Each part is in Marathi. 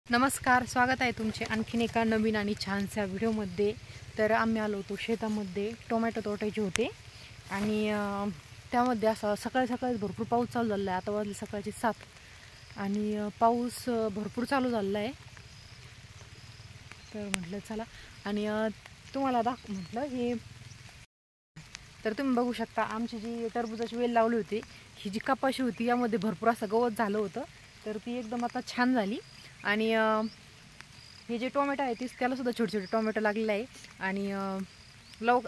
नमस्कार, स्वागत आहे तुमचे आणखीन एका नवीन आणि छानशा व्हिडिओमध्ये। तर आम्ही आलो होतो शेतामध्ये, टोमॅटो तोडायचे होते आणि त्यामध्ये असं सकाळी भरपूर पाऊस चालू झाला आहे। आता वाजले सकाळचे 7 आणि पाऊस भरपूर चालू झाला आहे। तर म्हटलं चला आणि तुम्हाला म्हटलं हे। तर तुम्ही बघू शकता आमची जी टरबूजाची वेल लावली होती, ही जी कपाशी होती यामध्ये भरपूर असं गवत झालं होतं, तर ती एकदम आता छान झाली। आणि हे जे टोमॅटो आहे तीच त्याला सुद्धा छोटे छोटे टोमॅटो लागलेले आहे आणि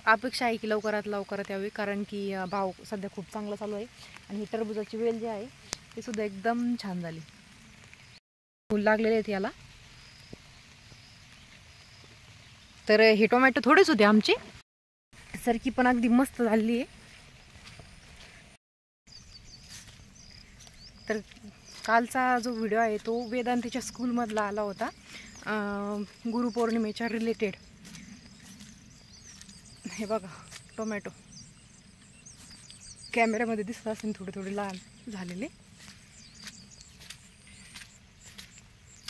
अपेक्षा आहे की लवकरात यावी, कारण की भाव सध्या खूप चांगला चालू आहे। आणि ही टरबूजाची वेल जी आहे ती सुद्धा एकदम छान झाली, फूल लागलेले आहेत याला। तर हे टोमॅटो थोडेच होते आमचे, सरकी पण अगदी मस्त झाली आहे। तर कालचा जो व्हिडिओ आहे तो वेदांतीच्या स्कूलमधला आला होता, गुरुपौर्णिमेच्या रिलेटेड। हे बघा टोमॅटो कॅमेऱ्यामध्ये दिसत असेल थोडे थोडे लाल झालेले।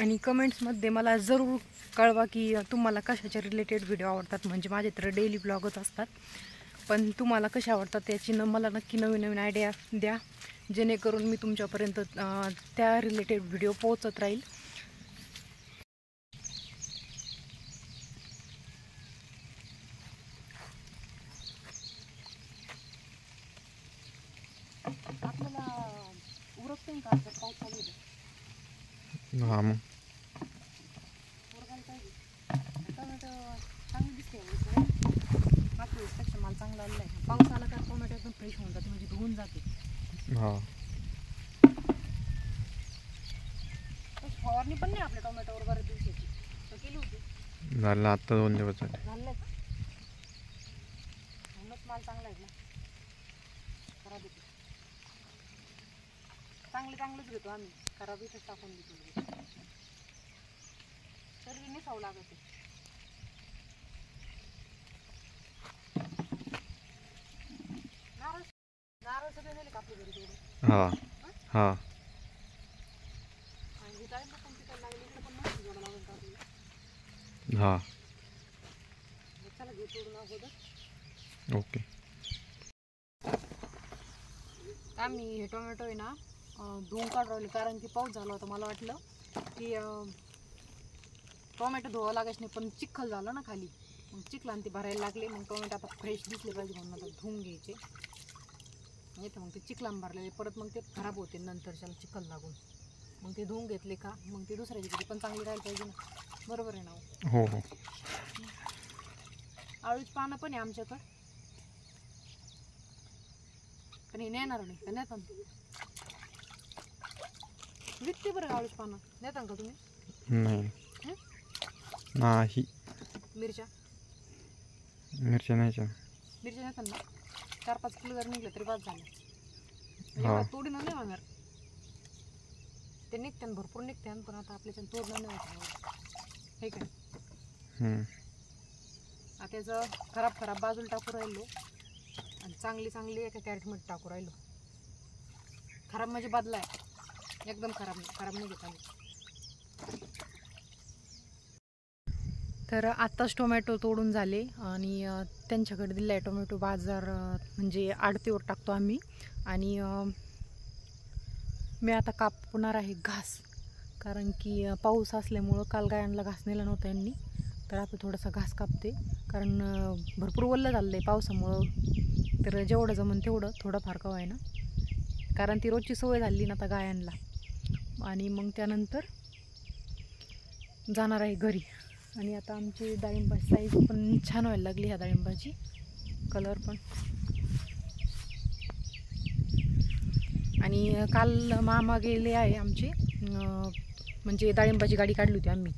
आणि कमेंट्समध्ये मला जरूर कळवा की तुम्हाला कशाच्या रिलेटेड व्हिडिओ आवडतात। म्हणजे माझे तर डेली ब्लॉगच असतात, पण तुम्हाला कसे आवडतात त्याची मला नक्की नवीन नवीन आयडिया द्या, जेणेकरून मी तुमच्यापर्यंत त्या रिलेटेड व्हिडिओ पोहोचत राहील। आपल्याला उरकते का पाऊस चालू आहे? हां मग उरकायला पाहिजे। टोमॅटो चांगली दिसते, मागच्या वेळेसपेक्षा मला चांगला आलेला आहे। पाऊस आला का टोमॅटो एकदम फ्रेश होऊन जाते, म्हणजे धुवून जाते। हां फवारणी पण नाही आपल्या टोमॅटोवर बऱ्याच दिवसाची केली होती, झालं आता 2 दिवस झाले। झालं का? म्हणूनच माल चांगला आहे ना, खराब येतो। चांगलेच घेतो आम्ही, खराब इथंच टाकून देतो, तरी निसावं लागत। नारळ सगळे नेले का आपल्या घरी तेवढे? हां हां आणि डाळिंब पण पिकायला लागले, इकडे पण मस्त जोडा लागून टाकली। हां चला घे तोडून अगोदर। ओके। आम्ही हे टोमॅटो आहे ना धुवून काढून राहिले, कारण की पाऊस झाला होता। मला वाटलं की टोमॅटो धुवा लागायचं नाही, पण चिखल झालं ना खाली, मग चिखलान ते भरायला लागले। मग टोमॅटो आता फ्रेश दिसले पाहिजे म्हणून आता धुवून घ्यायचे, नाही तर मग ते चिखलान भरलेले परत मग ते खराब होते नंतरच्याला चिखल लागून। मग ते धुवून घेतले का मग ते दुसऱ्याची घरी पण चांगली राहायला पाहिजे ना, बरोबर आहे ना? हो हो। आळूची पानं पण आहे आमच्याकडं, पण हे नेणार नाही का? नेता विकते बरं आळूची पानं, नेता का तुम्ही? नाही नाही, मिरच्या नाही नेतात ना, 4-5 किलो जर निघलं तरी बाद झालं। हां म्हणजे तोडीनं नाही होणार, ते निघते भरपूर निघते, पण आता आपल्याच्या तोडणं नाही होत, हे काय? आता त्याचं खराब बाजूला टाकू राहिलो आणि चांगली एका कॅरेटमध्ये टाकू राहिलो। खराब म्हणजे बदलाय, एकदम खराब नाही घेत आम्ही। तर आत्ताच टोमॅटो तोडून झाले आणि त्यांच्याकडे दिला आहे टोमॅटो बाजार, म्हणजे आडतीवर टाकतो आम्ही। आणि मी आता कापणार आहे घास, कारण की पाऊस असल्यामुळं काल गायांना घास नेला नव्हता यांनी, तर आता थोडासा घास कापते, कारण भरपूर ओलं झालं आहे पावसामुळं। तर जेवढं जमन तेवढं थोडंफार का आहे ना, कारण ती रोजची सवय झाली ना आता गायांना। आणि मग त्यानंतर जाणार आहे घरी। आणि आता आमची डाळिंबाची साईज पण छान व्हायला लागली, ह्या डाळिंबाची कलर पण। आणि काल मामा गेले आहे आमचे, म्हणजे डाळिंबाची गाडी काढली होती आम्ही,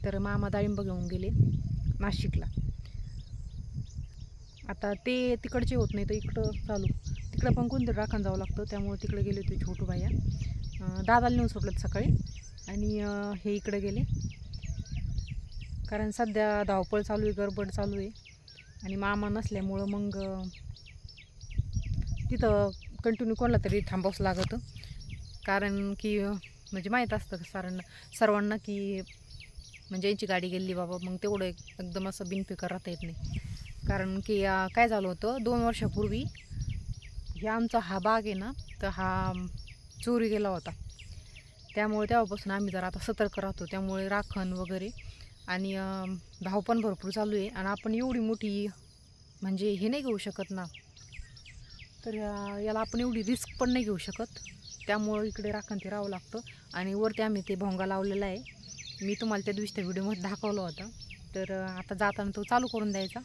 तर मामा डाळिंब घेऊन गेले नाशिकला। आता ते तिकडचे होत नाही तर इकडं चालू, तिकडं पण कोणतरी राखण जावं लागतं, त्यामुळे तिकडे गेले होते छोटू भैया, दादाला नेऊन सोडलं सकाळी। आणि हे इकडे गेले, कारण सध्या धावपळ चालू आहे, गडबड चालू आहे। आणि मामा नसल्यामुळं मग तिथं कंटिन्यू कोणाला तरी थांबावंच लागतं, कारण की म्हणजे माहीत असतं सर्वांना की म्हणजे यांची गाडी गेली बाबा, मग तेवढं एकदम असं बिनफिकर राहता येत नाही. कारण की काय झालं होतं 2 वर्षापूर्वी हे आमचा हा बाग आहे ना, तर हा चोरी गेला होता. त्यामुळे तेव्हापासून आम्ही जरा आता सतर्क राहतो. त्यामुळे राखण वगैरे आणि भाव पण भरपूर चालू आहे. आणि आपण एवढी मोठी म्हणजे हे नाही घेऊ शकत ना, तर याला आपण एवढी रिस्क पण नाही घेऊ शकत. त्यामुळं इकडे राखण ते राहावं लागतं. आणि वरती आम्ही ते भोंगा लावलेला आहे. मी तुम्हाला त्या दिवशी त्या व्हिडिओमध्ये दाखवलं होता. तर आता जाताना तो चालू करून द्यायचा.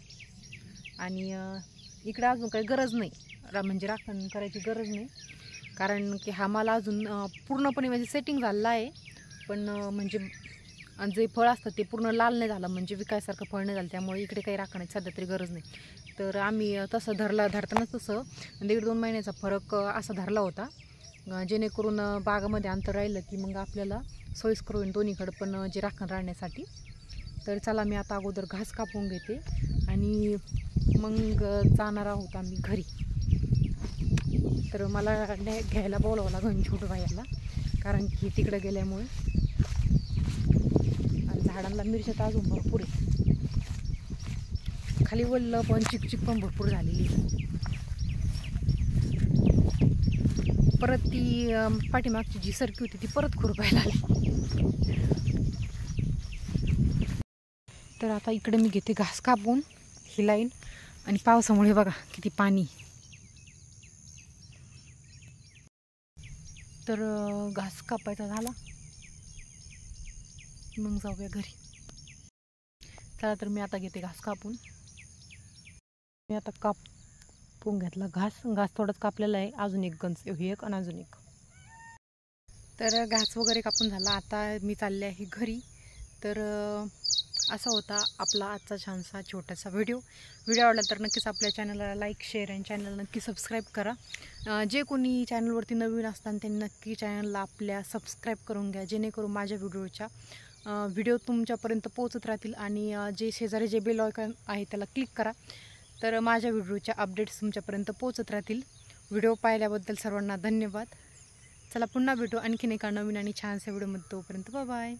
आणि इकडे अजून काही गरज नाही, म्हणजे राखण करायची गरज नाही. कारण की हा माल अजून पूर्णपणे म्हणजे सेटिंग झालेला आहे. पण म्हणजे जे फळ असतं ते पूर्ण लाल नाही झालं, म्हणजे विकायसारखं फळ नाही झालं. त्यामुळे इकडे काही राखण्याची सध्या तरी गरज नाही. तर आम्ही तसं धरतानाच तसं 1.5-2 महिन्याचा फरक असा धरला होता, जेणेकरून बागामध्ये अंतर राहिलं की मग आपल्याला सोयीस्कर होईल दोन्हीकडं पण जे राखण राहण्यासाठी. तर चला मी आता अगोदर घास कापून घेते आणि मग जाणार आहोत आम्ही घरी. तर मला घ्यायला बोलावं लागेल छोटू भाईला, कारण की तिकडे गेल्यामुळे. आणि झाडांना मिरच्या तर अजून भरपूर आहे. खाली वल्ल पण चिकचिक पण भरपूर झालेली आहे. परत ती पाठीमागची जी सरकी होती ती परत खुरपायला आली. तर आता इकडे मी घेते घास कापून ही लाईन. आणि पावसामुळे बघा किती पाणी. तर घास कापायचा झाला मग जाऊया घरी. चला तर मी आता घेते घास कापून. मी आता कापून घेतला घास थोडाच कापलेला आहे. अजून एक गंज हे एक आणि अजून एक. तर घास वगैरे कापून झाला. आता मी चालले आहे घरी. तर असा होता आपला आजचा छानसा छोटासा व्हिडिओ आवडला तर नक्कीच आपल्या चॅनलला लाईक, शेअर आणि चॅनलला नक्की सबस्क्राईब करा. जे कोणी चॅनलवरती नवीन असतात त्यांनी नक्की चॅनलला आपल्या सबस्क्राईब करून घ्या, जेणेकरून माझ्या व्हिडिओ तुमच्यापर्यंत पोहोचत राहतील. आणि जे शेजारी जे बेल आयकॉन आहे त्याला क्लिक करा, तर माझ्या व्हिडिओच्या अपडेट्स तुमच्यापर्यंत पोहोचत राहतील. व्हिडिओ पाहिल्याबद्दल सर्वांना धन्यवाद. चला पुन्हा भेटू आणखीन एका नवीन आणि छानशा व्हिडिओमध्ये. तोपर्यंत बाय बाय.